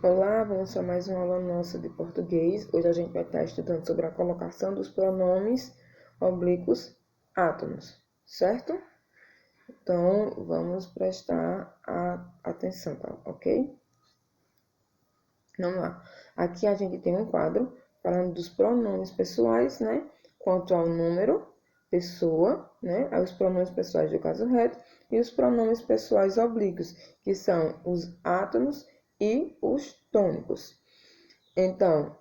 Olá, vamos para mais uma aula nossa de português. Hoje a gente vai estar estudando sobre a colocação dos pronomes oblíquos átonos, certo? Então, vamos prestar atenção, tá? Ok? Vamos lá. Aqui a gente tem um quadro falando dos pronomes pessoais, né? Quanto ao número, pessoa, né? Aí os pronomes pessoais do caso reto e os pronomes pessoais oblíquos, que são os átonos e os tônicos. Então,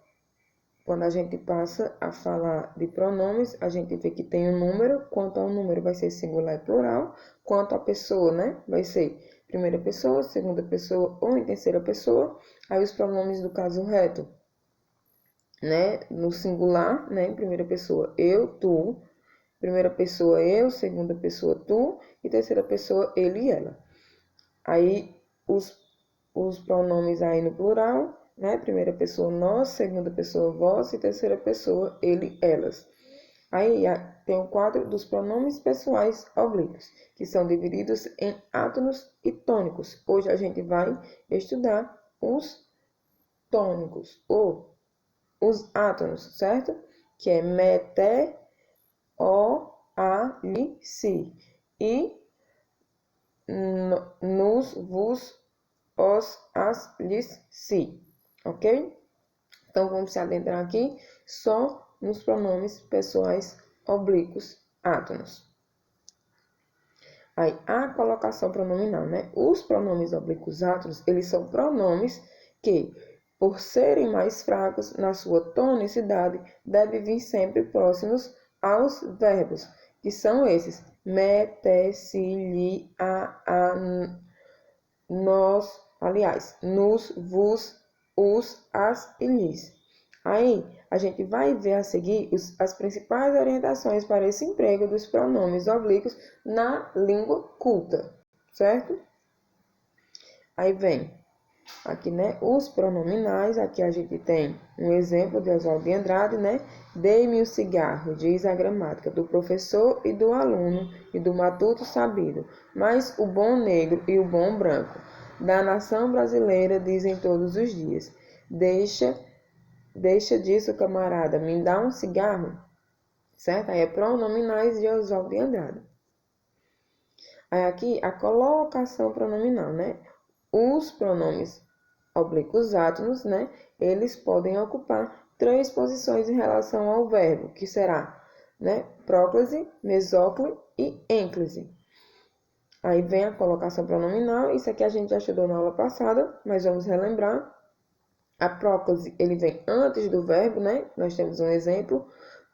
quando a gente passa a falar de pronomes, a gente vê que tem um número. Quanto ao número, vai ser singular e plural. Quanto à pessoa, né? Vai ser primeira pessoa, segunda pessoa ou em terceira pessoa. Aí os pronomes do caso reto, né? No singular, né? Em primeira pessoa, eu, tu. Primeira pessoa, eu. Segunda pessoa, tu. E terceira pessoa, ele e ela. Aí os pronomes aí no plural, né? Primeira pessoa nós, segunda pessoa vós e terceira pessoa ele, elas. Aí tem o quadro dos pronomes pessoais oblíquos, que são divididos em átonos e tônicos. Hoje a gente vai estudar os tônicos, ou os átonos, certo? Que é mete, o, a, li, si. E nos, vos, os, as, lhes, si. Ok? Então, vamos se adentrar aqui só nos pronomes pessoais oblíquos átonos. Aí, a colocação pronominal, né? Os pronomes oblíquos átonos, eles são pronomes que, por serem mais fracos na sua tonicidade, devem vir sempre próximos aos verbos, que são esses: me, te, si, li, a, nós, aliás, nos, vos, os, as e lhes. Aí, a gente vai ver a seguir as principais orientações para esse emprego dos pronomes oblíquos na língua culta, certo? Aí vem aqui, né, os pronominais. Aqui a gente tem um exemplo de Oswald de Andrade, né? Dei-me o cigarro, diz a gramática, do professor e do aluno e do matuto sabido, mas o bom negro e o bom branco da nação brasileira dizem todos os dias: Deixa disso, camarada, me dá um cigarro, certo? Aí é pronominais de Oswald de Andrade. Aí aqui a colocação pronominal, né? Os pronomes oblíquos átonos, né? Eles podem ocupar 3 posições em relação ao verbo, que será, né? Próclise, mesóclise e ênclise. Aí vem a colocação pronominal. Isso aqui a gente já estudou na aula passada, mas vamos relembrar. A próclise, ele vem antes do verbo, né? Nós temos um exemplo.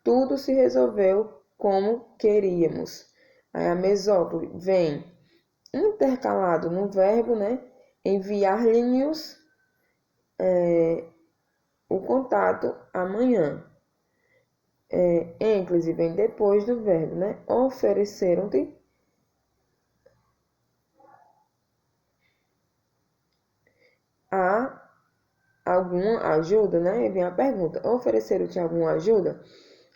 Tudo se resolveu como queríamos. Aí a mesóclise vem intercalado no verbo, né? Enviar-lhes o contato amanhã. Ênclise vem depois do verbo, né? Ofereceram-te a alguma ajuda, né? E vem a pergunta: ofereceram-te alguma ajuda?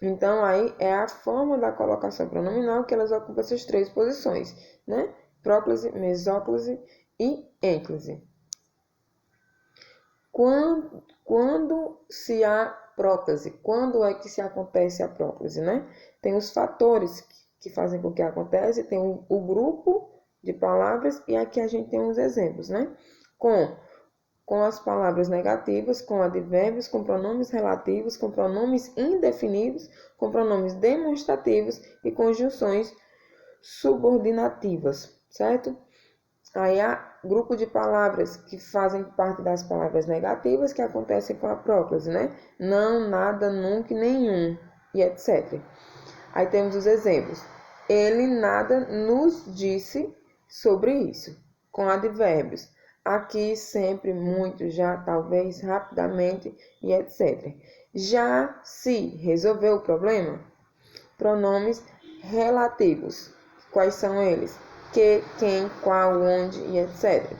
Então, aí é a forma da colocação pronominal que elas ocupam essas 3 posições, né? Próclise, mesóclise e ênclise. Quando se há próclise? Quando é que se acontece a próclise, né? Tem os fatores que fazem com que aconteça, tem o grupo de palavras, e aqui a gente tem uns exemplos, né? Com as palavras negativas, com advérbios, com pronomes relativos, com pronomes indefinidos, com pronomes demonstrativos e conjunções subordinativas, certo? Aí há grupo de palavras que fazem parte das palavras negativas que acontecem com a próclise, né? Não, nada, nunca, nenhum, e etc. Aí temos os exemplos. Ele nada nos disse sobre isso, com advérbios. Aqui, sempre, muito, já, talvez, rapidamente e etc. Já se resolveu o problema? Pronomes relativos. Quais são eles? Que, quem, qual, onde e etc.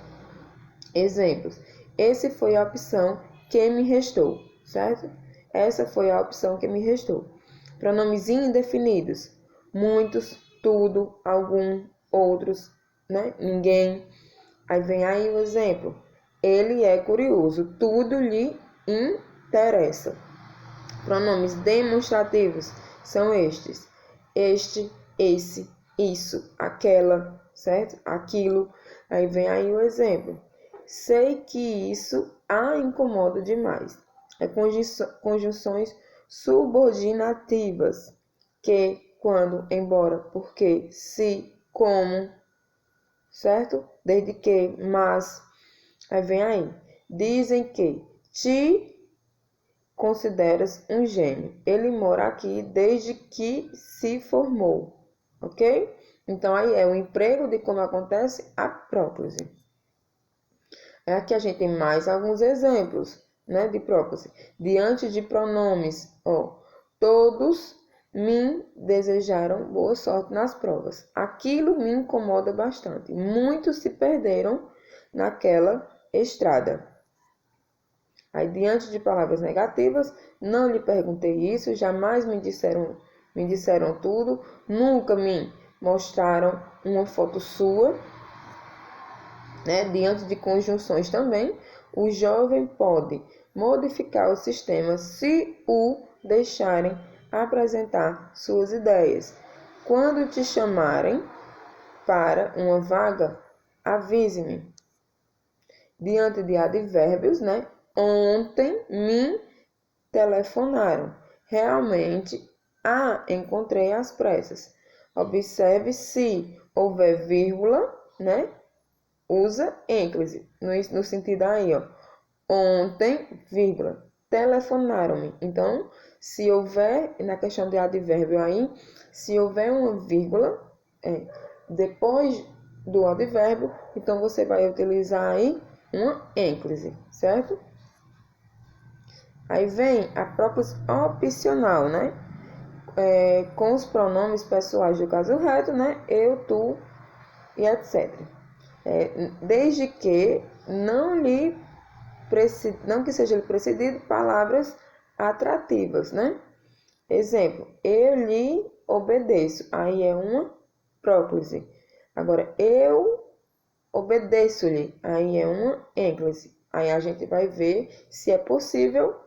Exemplos. Esse foi a opção que me restou, certo? Essa foi a opção que me restou. Pronomes indefinidos. Muitos, tudo, algum, outros, né? Ninguém. Aí vem aí o exemplo. Ele é curioso. Tudo lhe interessa. Pronomes demonstrativos são estes: este, esse, isso, aquela, certo? Aquilo. Aí vem aí o exemplo. Sei que isso a incomoda demais. É conjunções subordinativas. Que, quando, embora, porque, se, como, certo? Desde que, mas. Aí vem aí. Dizem que te consideras um gênio. Ele mora aqui desde que se formou, ok? Então, aí é o emprego de como acontece a próclise. Aqui a gente tem mais alguns exemplos, né, de próclise. Diante de pronomes, ó, todos me desejaram boa sorte nas provas. Aquilo me incomoda bastante. Muitos se perderam naquela estrada. Aí, diante de palavras negativas, não lhe perguntei isso, jamais me disseram tudo, nunca me mostraram uma foto sua, né? Diante de conjunções também, o jovem pode modificar o sistema se o deixarem apresentar suas ideias. Quando te chamarem para uma vaga, avise-me. Diante de advérbios, né? Ontem me telefonaram. Realmente a encontrei às pressas. Observe se houver vírgula, né? Usa ênclise no sentido aí, ó. Ontem, vírgula, telefonaram-me. Então, se houver, na questão de advérbio aí, se houver uma vírgula depois do advérbio, então você vai utilizar aí uma ênclise, certo? Aí vem a própria opcional, né? Com os pronomes pessoais do caso reto, né? Eu, tu e etc. Desde que não que seja lhe precedido palavras atrativas, né? Exemplo, eu lhe obedeço. Aí é uma próclise. Agora, eu obedeço-lhe. Aí é uma ênclise. Aí a gente vai ver se é possível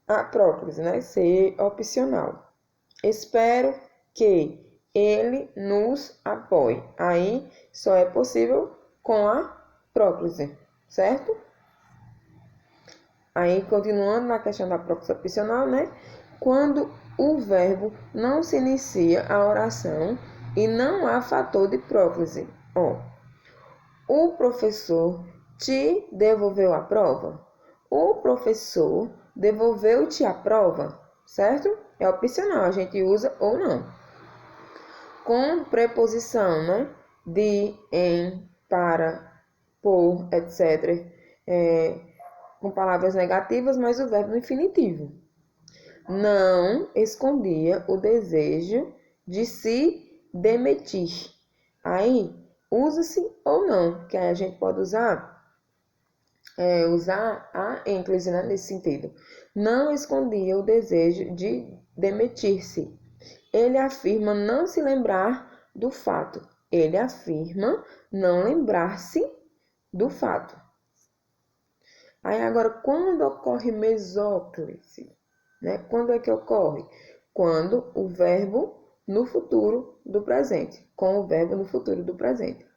a próclise, né? Ser opcional. Espero que ele nos apoie. Aí só é possível com a próclise, certo? Aí, continuando na questão da próclise opcional, né? Quando o verbo não se inicia a oração e não há fator de próclise. Ó, o professor te devolveu a prova? O professor devolveu-te a prova, certo? É opcional, a gente usa ou não. Com preposição, né? De, em, para, por, etc. Com palavras negativas, mas o verbo no infinitivo. Não escondia o desejo de se demitir. Aí, usa-se ou não, que aí a gente pode usar a ênclise, né, nesse sentido. Não escondia o desejo de demitir-se. Ele afirma não se lembrar do fato. Ele afirma não lembrar-se do fato. Aí agora, quando ocorre mesóclise, né? Quando é que ocorre? Quando o verbo no futuro do presente, com o verbo no futuro do presente.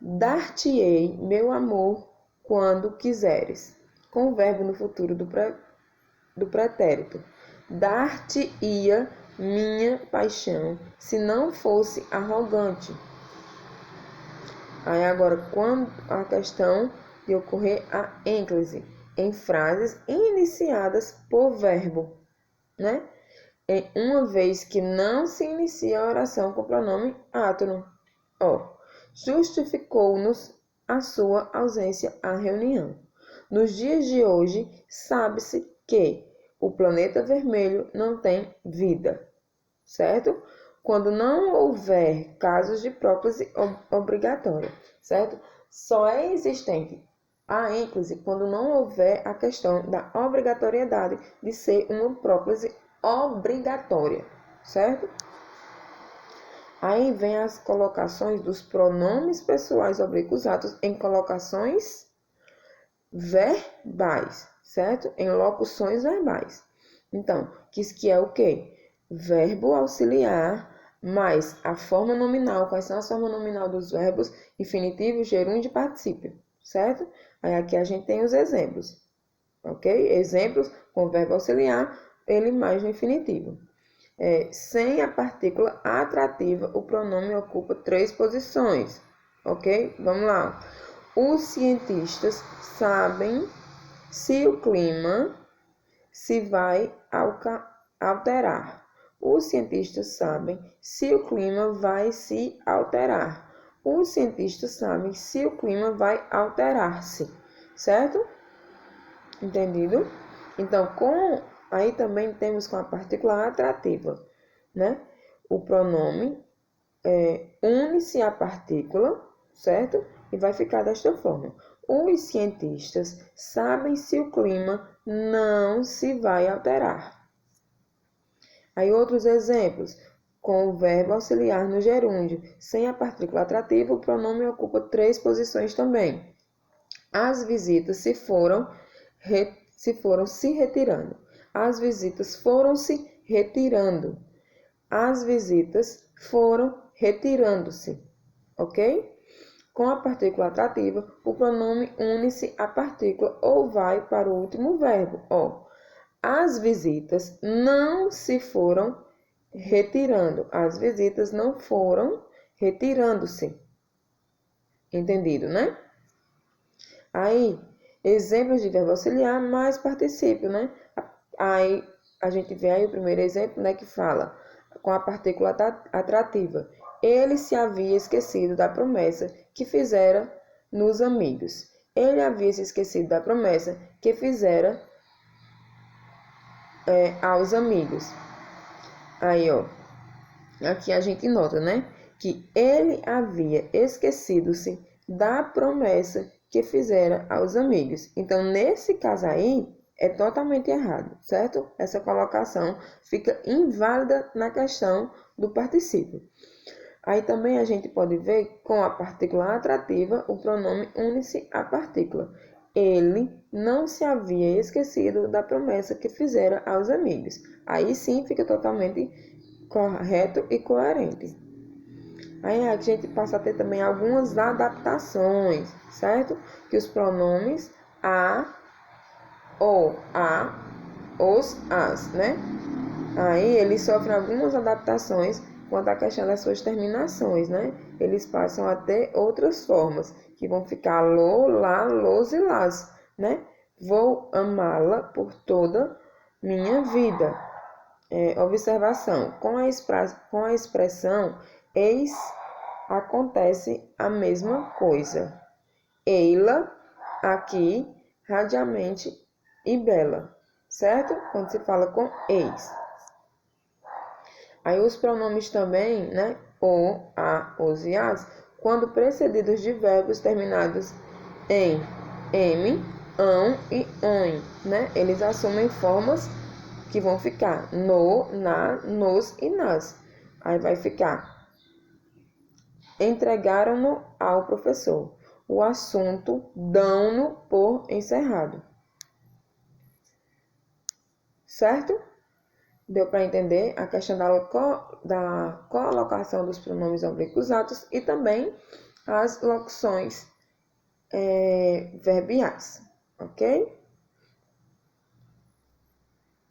Dar-te-ei, meu amor, quando quiseres, com o verbo no futuro do pretérito. Dar-te-ia minha paixão, se não fosse arrogante. Aí agora, quando a questão de ocorrer a ênclise em frases iniciadas por verbo, né? Uma vez que não se inicia a oração com o pronome átono. Ó, justificou-nos a sua ausência à reunião. Nos dias de hoje, sabe-se que o planeta vermelho não tem vida, certo? Quando não houver casos de próclise obrigatória, certo? Só é existente a ênclise quando não houver a questão da obrigatoriedade de ser uma próclise obrigatória, certo? Aí vem as colocações dos pronomes pessoais oblíquos atos em colocações verbais, certo? Em locuções verbais. Então, que é o quê? Verbo auxiliar mais a forma nominal. Quais são as formas nominal dos verbos? Infinitivo, gerúndio e particípio, certo? Aí aqui a gente tem os exemplos, ok? Exemplos com verbo auxiliar, ele mais no infinitivo. Sem a partícula atrativa, o pronome ocupa 3 posições, ok? Vamos lá. Os cientistas sabem se o clima se vai alterar. Os cientistas sabem se o clima vai se alterar. Os cientistas sabem se o clima vai alterar-se, certo? Entendido? Então, aí também temos com a partícula atrativa, né? O pronome une-se à partícula, certo? E vai ficar desta forma. Os cientistas sabem se o clima não se vai alterar. Aí outros exemplos, com o verbo auxiliar no gerúndio, sem a partícula atrativa, o pronome ocupa 3 posições também. As visitas se foram se retirando. As visitas foram se retirando. As visitas foram retirando-se, ok? Com a partícula atrativa, o pronome une-se à partícula ou vai para o último verbo. As visitas não se foram retirando. As visitas não foram retirando-se. Entendido, né? Aí, exemplos de verbo auxiliar mais particípio, né? Aí, a gente vê aí o primeiro exemplo, né, que fala com a partícula atrativa. Ele se havia esquecido da promessa que fizera nos amigos. Ele havia se esquecido da promessa que fizera aos amigos. Aí, aqui a gente nota, né, que ele havia esquecido-se da promessa que fizera aos amigos. Então, nesse caso aí, é totalmente errado, certo? Essa colocação fica inválida na questão do particípio. Aí também a gente pode ver com a partícula atrativa, o pronome une-se à partícula. Ele não se havia esquecido da promessa que fizera aos amigos. Aí sim fica totalmente correto e coerente. Aí a gente passa a ter também algumas adaptações, certo? Que os pronomes a, o, a, os, as, né? Aí eles sofrem algumas adaptações quanto à questão das suas terminações, né? Eles passam a ter outras formas, que vão ficar lo, lá, los e las, né? Vou amá-la por toda minha vida. Observação, com a expressão eis, acontece a mesma coisa. Eila, aqui, radiamente e bela, certo? Quando se fala com eis. Aí os pronomes também, né? O, a, os e as, quando precedidos de verbos terminados em m, ão e ãe, né? Eles assumem formas que vão ficar no, na, nos e nas. Aí vai ficar: entregaram-no ao professor. O assunto dão-no por encerrado. Certo? Deu para entender a questão da colocação dos pronomes oblíquos atos e também as locuções verbiais, ok?